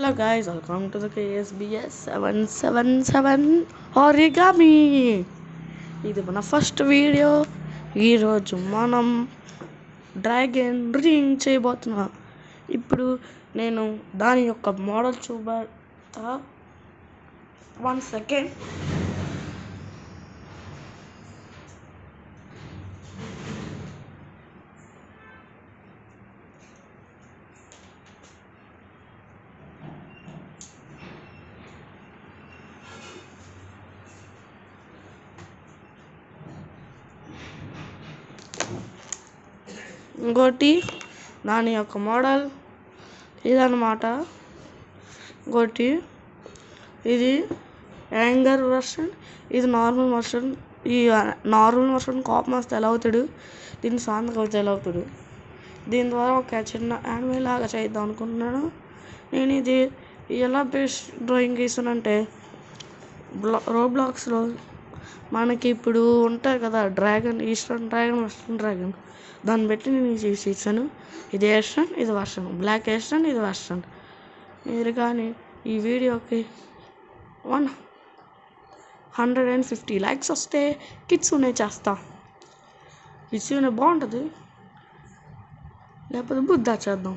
Hello guys, welcome to the KSBS 777 Origami. ఇది మన first video. ఈరోజు మనం డ్రాగన్ రింగ్ చేయబోతున్నాం. ఇప్పుడు నేను దాని యొక్క మోడల్ చూపెడతా. 1 సెకండ్. ఇంకోటి దాని యొక్క మోడల్ ఇదన్నమాట. ఇంకోటి ఇది యాంగర్ వర్షన్, ఇది నార్మల్ వర్షన్. ఈ నార్మల్ వర్షన్ కోపం వస్తే ఎలా అవుతాడు, దీన్ని శాంతంగా అవుతే ఎలా అవుతాడు. దీని ద్వారా ఒక చిన్న యానిమే లాగా చేద్దాం అనుకుంటున్నాను. నేను ఇది ఎలా బేస్ డ్రాయింగ్ గీసానంటే, రోబ్లాక్స్లో మనకి ఇప్పుడు ఉంటాయి కదా dragon, eastern dragon, western dragon, దాన్ని బట్టి నేను చేసాను. ఇది ఈస్టర్న్, ఇది వెస్టర్న్, బ్లాక్ ఈస్టర్న్, ఇది వెస్టర్న్. మీరు కానీ ఈ వీడియోకి 150 లైక్స్ వస్తే కిట్సూనే చేస్తా. కిట్సూనే బాగుంటుంది, లేకపోతే బుద్ధా చేద్దాం.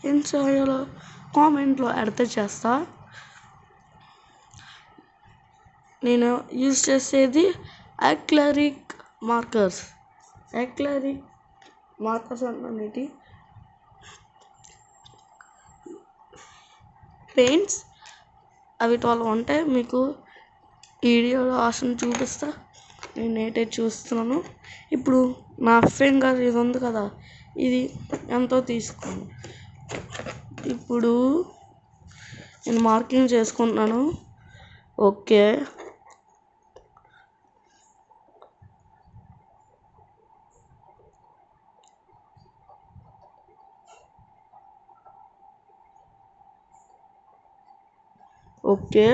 ఏం చేయాలో కామెంట్లో అడితే చేస్తా. నేను యూజ్ చేసేది అక్రిలిక్ మార్కర్స్. అక్రిలిక్ మార్కర్స్ అన్నిటి పెయింట్స్ అవి 12 ఉంటాయి. మీకు ఈ వీడియోలో ఆప్షన్ చూపిస్తా. నేను నేటే చూస్తున్నాను. ఇప్పుడు నా ఫింగర్ ఇది ఉంది కదా, ఇది ఎంతో తీసుకోను. ఇప్పుడు నేను మార్కింగ్ చేసుకుంటున్నాను. Okay, okay.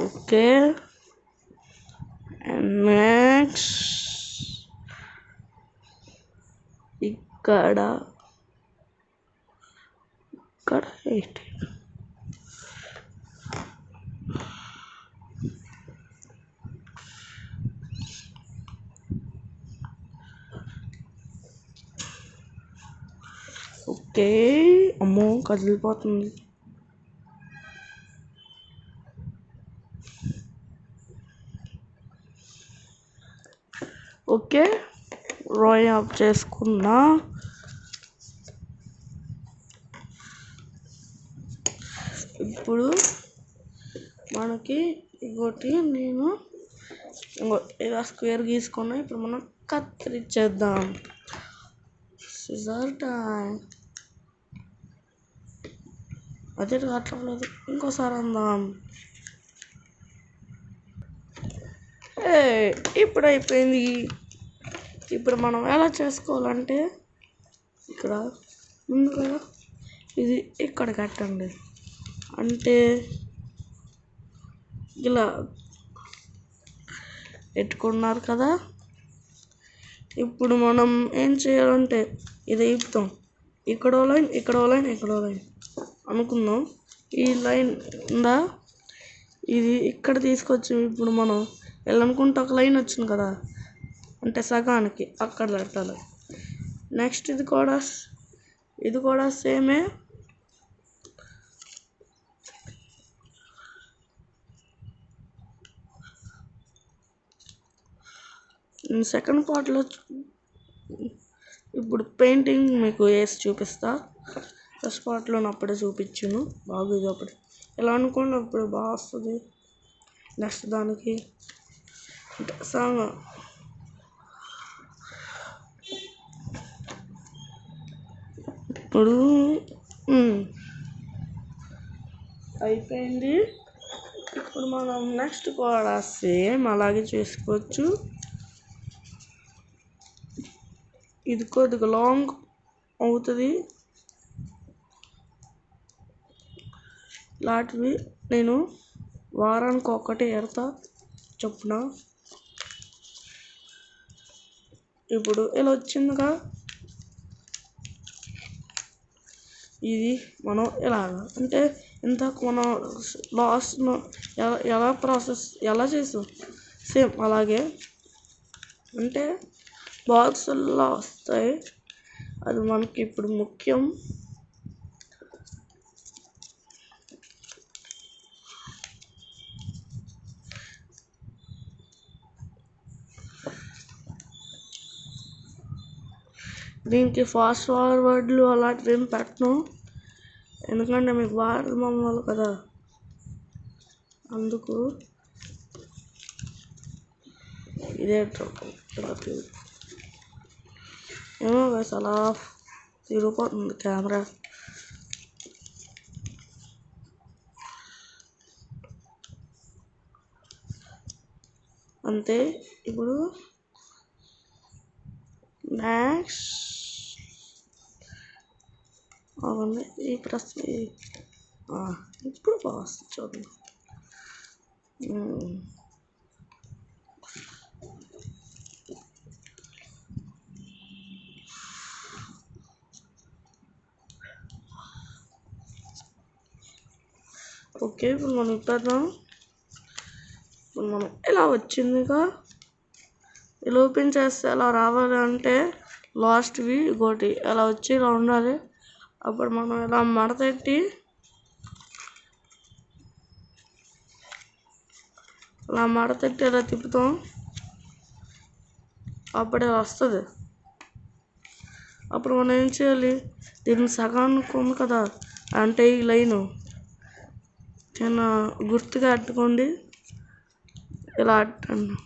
ఓకే, నెక్స్ట్ ఇక్కడ ఏంటి, ఓకే. అమ్మో కదిలిపోతుంది. ఓకే, డ్రాయింగ్ ఆఫ్ చేసుకున్నా. ఇప్పుడు మనకి ఇంకోటి నేను ఇలా స్క్వేర్ గీసుకున్నా. ఇప్పుడు మనం కత్తిరించేద్దాం. Scissor time. అదే కావట్లేదు, ఇంకోసారి అందాం. ఇప్పుడు అయిపోయింది. ఇప్పుడు మనం ఎలా చేసుకోవాలంటే, ఇక్కడ ముందుగా ఇది ఇక్కడ కట్టండి. అంటే ఇలా పెట్టుకున్నారు కదా. ఇప్పుడు మనం ఏం చేయాలంటే ఇది ఇప్పుతాం. ఇక్కడో లైన్, ఇక్కడో లైన్, ఇక్కడో లైన్ అనుకుందాం. ఈ లైన్ ఉందా, ఇది ఇక్కడ తీసుకొచ్చి ఇప్పుడు మనం వెళ్ళనుకుంటే ఒక లైన్ వచ్చింది కదా, అంటే సగానికి అక్కడ పెట్టాలి. నెక్స్ట్ ఇది కూడా సేమే. సెకండ్ పార్ట్లో ఇప్పుడు పెయింటింగ్ మీకు వేసి చూపిస్తా. ఫస్ట్ పార్ట్లో అప్పుడే చూపించాను, బాగుంది. అప్పుడు ఎలా అనుకోండి, అప్పుడు బాగా వస్తుంది. నెక్స్ట్ దానికి సాంగ్ ఇప్పుడు అయిపోయింది. ఇప్పుడు మనం నెక్స్ట్ కూడా సేమ్ అలాగే చేసుకోవచ్చు. ఇది కొద్దిగా లాంగ్ అవుతుంది. ఇలాంటివి నేను వారానికి ఒకటి ఎడతా చొప్పున. ఇప్పుడు ఇలా వచ్చిందిగా, ఇది మనం ఇలాగ అంటే ఇంతకు మనం లాస్ట్ను ఎలా ప్రాసెస్ ఎలా చేసాం సేమ్ అలాగే అంటే బాక్సుల్లో వస్తాయి. అది మనకి ఇప్పుడు ముఖ్యం. దీనికి ఫాస్ట్ ఫార్వర్డ్లు అలాంటివి ఏం పెట్టను, ఎందుకంటే మీకు బాగా అర్థం అవ్వాలి కదా, అందుకు ఇదే ఏమో గైస్ అలా తిరిగిపోతుంది కెమెరా. అంతే. ఇప్పుడు నెక్స్ట్ అవన్నీ ఈ ప్రశ్న ఇప్పుడు బాగా చూడండి. ఓకే, ఇప్పుడు మనం ఇప్పేద్దాం. ఇప్పుడు మనం ఇలా వచ్చిందిగా, ఇలా ఓపెన్ చేస్తే ఎలా రావాలి అంటే లాస్ట్వి ఇంకోటి ఎలా వచ్చి ఇలా ఉండాలి. అప్పుడు మనం ఇలా మడతెట్టి ఇలా తిప్పుతాం, అప్పుడే వస్తుంది. అప్పుడు మనం ఏం చేయాలి, దీన్ని సగానికి ఉంది కదా అంటే ఈ లైను చిన్న గుర్తుగా అట్టుకోండి, ఇలా అట్టండి,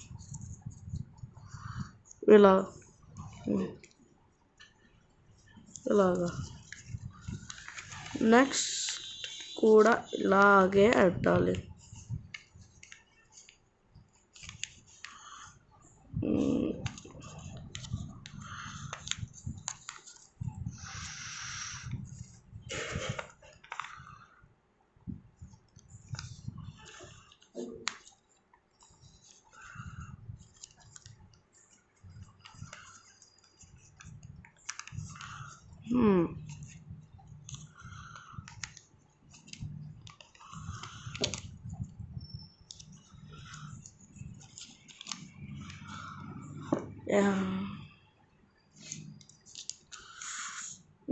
ఇలాగా. నెక్స్ట్ కూడా ఇలాగే అట్టాలి.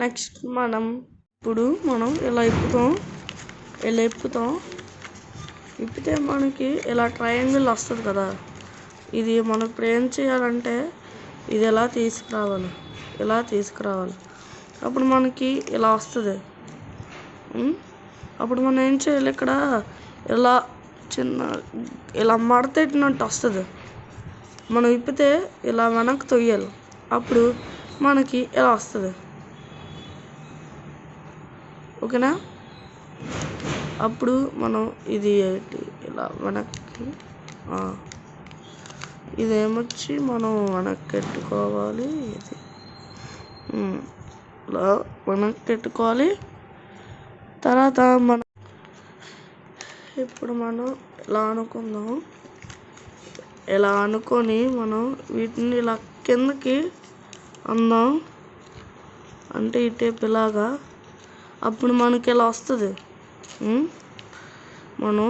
నెక్స్ట్ ఇప్పుడు మనం ఇలా ఇప్పుతాం. ఇప్పితే మనకి ఇలా ట్రయాంగిల్ వస్తుంది కదా, ఇది మనం ఇప్పుడు ఏం చేయాలంటే ఇది ఇలా తీసుకురావాలి. అప్పుడు మనకి ఇలా వస్తుంది. అప్పుడు మనం ఏం చేయాలి, ఇక్కడ ఇలా ఇలా మడతెట్టినట్టు వస్తుంది. మనం ఇప్పితే ఇలా వెనక్కి తొయ్యాలి, అప్పుడు మనకి ఇలా వస్తుంది. ఓకేనా? అప్పుడు మనం ఇది ఇలా వెనక్కి ఇదేమొచ్చి మనం వెనక్కి పెట్టుకోవాలి. ఇది ఇలా వెనక్కి పెట్టుకోవాలి. తర్వాత ఇప్పుడు మనం ఇలా అనుకుందాం. ఇలా అనుకొని మనం వీటిని ఇలా కిందకి అందాం, అంటే ఈ టేప్ ఇలాగా. అప్పుడు మనకి ఇలా వస్తుంది. మనం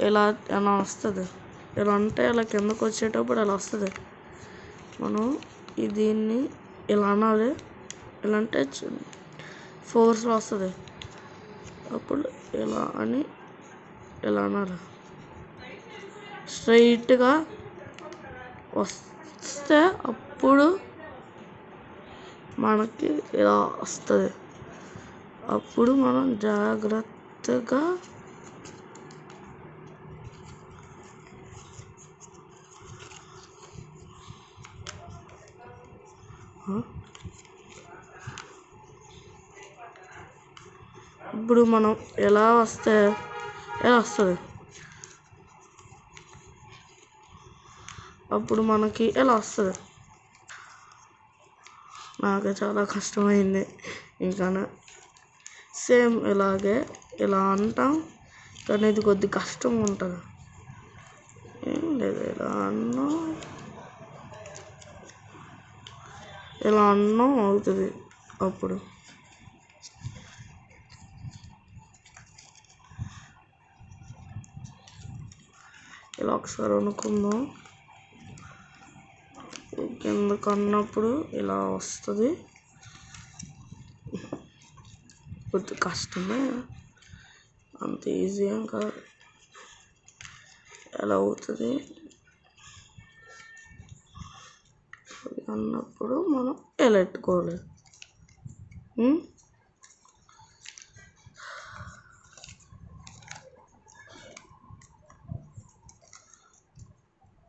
ఇలా వస్తుంది, ఇలా అంటే ఇలా కిందకు వచ్చేటప్పుడు ఇలా వస్తుంది. మనం దీన్ని ఇలా అనాలి, ఇలా అంటే ఫోర్స్లో వస్తుంది. అప్పుడు ఇలా అని ఇలా అనాలి. స్ట్రైట్గా వస్తే అప్పుడు మనకి ఇలా వస్తుంది. అప్పుడు మనం జాగ్రత్తగా ఇప్పుడు మనం ఎలా వస్తే ఎలా వస్తుంది, అప్పుడు మనకి ఎలా వస్తుంది. నాకు చాలా కష్టమైంది. ఇంకా సేమ్ ఇలాగే ఇలా అంటాం, కానీ ఇది కొద్ది కష్టం ఉంటుంది. ఏం లేదు, ఇలా అన్నం అవుతుంది. అప్పుడు ఇలా ఒకసారి అనుకుందాం. కిందకు అన్నప్పుడు ఇలా వస్తుంది. కొద్ది కష్టమే, అంత ఈజీ ఏం కాదు. ఎలా అవుతుంది అన్నప్పుడు మనం ఎలా ఎత్తుకోవాలి.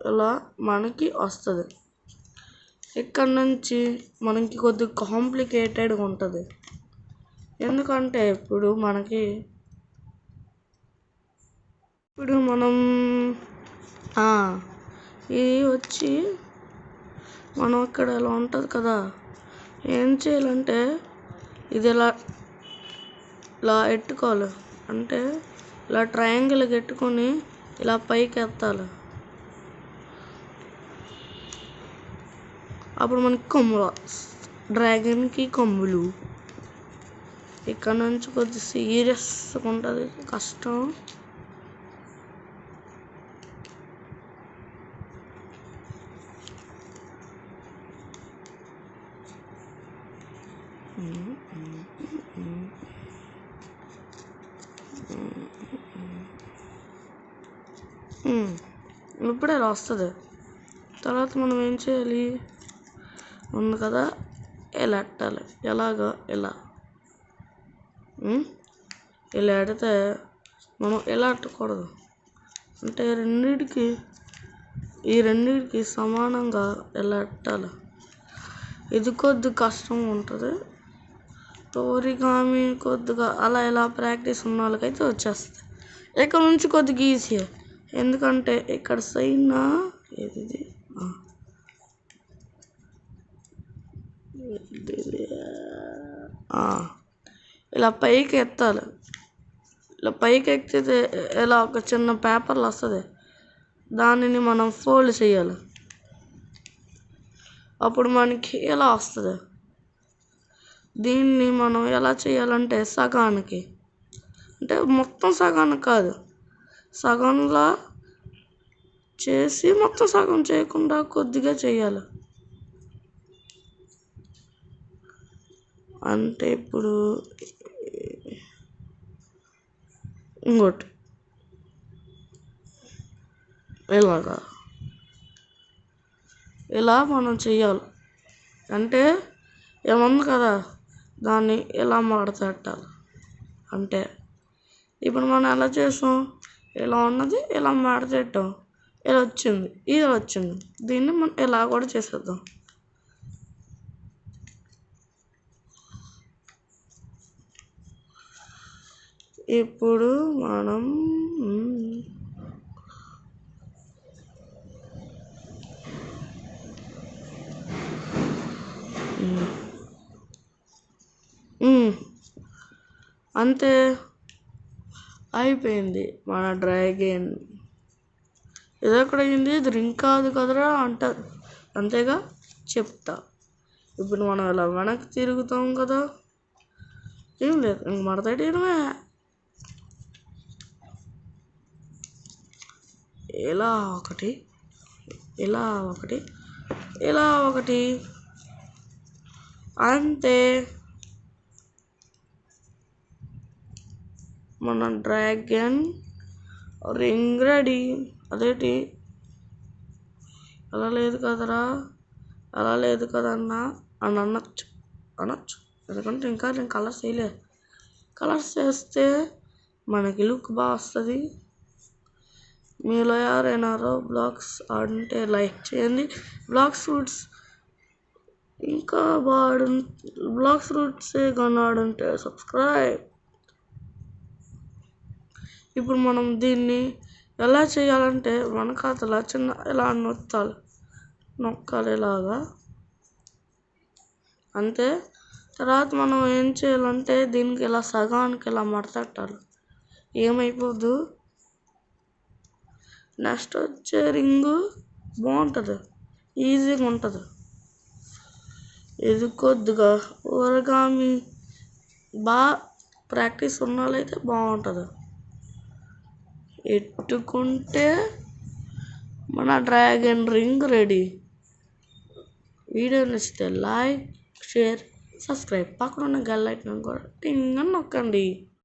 ఇలా మనకి వస్తుంది. ఇక్కడ నుంచి మనకి కొద్దిగా కాంప్లికేటెడ్గా ఉంటుంది. ఎందుకంటే ఇప్పుడు మనం ఇది వచ్చి మనం ఇక్కడ ఇలా ఉంటుంది కదా, ఏం చేయాలంటే ఇది ఇలా ఎట్టుకోవాలి. అంటే ఇలా ట్రయాంగిల్కి ఎట్టుకొని ఇలా పైకి ఎత్తాలి. అప్పుడు మనకి కొమ్ములు, డ్రాగన్కి కొమ్ములు. ఇక్కడ నుంచి కొద్ది సీరియస్గా ఉంటుంది, కష్టం. ఇప్పుడే ఇలా వస్తుంది. తర్వాత మనం ఏం చేయాలి, ఉంది కదా, ఇలా ఎట్టాలి. ఎలాగా, ఇలా ఎడితే మనం ఎలా ఎట్టకూడదు అంటే ఈ రెండింటికి సమానంగా ఎలా ఎట్టాలి. ఇది కొద్ది కష్టం ఉంటుంది. ఓరిగామి కొద్దిగా అలా ఇలా ప్రాక్టీస్ ఉన్న వాళ్ళకైతే వచ్చేస్తుంది. ఇక్కడ నుంచి కొద్దిగా ఈజీ, ఎందుకంటే ఇక్కడ సైన్ ఇది ఇలా పైకి ఎత్తాలి. ఇలా పైకి ఎక్కితే ఇలా ఒక చిన్న పేపర్లు వస్తుంది, దానిని మనం ఫోల్డ్ చేయాలి. అప్పుడు మనకి ఎలా వస్తుంది. దీన్ని మనం ఎలా చేయాలంటే సగానికి, అంటే మొత్తం సగానికి కాదు, సగంలా చేసి మొత్తం సగం చేయకుండా కొద్దిగా చేయాలి. అంటే ఇప్పుడు ఇంకోటి ఇలా మనం చెయ్యాలి. అంటే ఏముంది కదా, దాన్ని ఇలా మడతెట్టాలి. అంటే ఇప్పుడు మనం ఎలా చేసాం, ఇలా ఉన్నది ఇలా మడతెట్టాం, ఇలా వచ్చింది, ఇది వచ్చింది. దీన్ని మనం ఇలా కూడా చేసేద్దాం. ఇప్పుడు మనం అంతే అయిపోయింది మన డ్రాగన్. ఇది ఎక్కడైంది, ఇది రింగ్ కాదు కదరా అంటారు, అంతేగా చెప్తా. ఇప్పుడు మనం ఇలా వెనక్కి తిరుగుతాం కదా, ఏం లేదు, ఇంక మడతేయడమే. ఇలా ఒకటి, ఇలా ఒకటి, ఇలా ఒకటి, అంతే. మన డ్రాగన్ రింగ్ రెడీ. అదేంటి అలా లేదు కదరా, అలా లేదు కదన్నా అని అనొచ్చు, ఎందుకంటే ఇంకా నేను కలర్స్ వేయలేదు. కలర్స్ వేస్తే మనకి లుక్ బాగా వస్తుంది. మీలో ఎవరైనా బ్లాగ్స్ ఆడుంటే లైక్ చేయండి. బ్లాగ్స్ రూట్స్ ఇంకా బ్లాగ్స్ రూట్సే కానీ ఆడుంటే సబ్స్క్రైబ్. ఇప్పుడు మనం దీన్ని ఎలా చేయాలంటే వెనకాతల చిన్న ఇలా నొక్కాలి ఇలాగా, అంతే. తర్వాత మనం ఏం చేయాలంటే దీనికి ఇలా సగానికి ఇలా మడతెట్టాలి. ఏమైపోద్దు. నెక్స్ట్ వచ్చే రింగు బాగుంటుంది, ఈజీగా ఉంటుంది. ఇది కొద్దిగా ఓరగామి బాగా ప్రాక్టీస్ ఉన్న వాళ్ళైతే బాగుంటుంది. ఎట్టుకుంటే మన డ్రాగన్ రింగ్ రెడీ. వీడియో నచ్చితే లైక్, షేర్, సబ్స్క్రైబ్, పక్కన ఉన్న గెల్ ఐకాన్ కూడా టింగ్ అని నొక్కండి.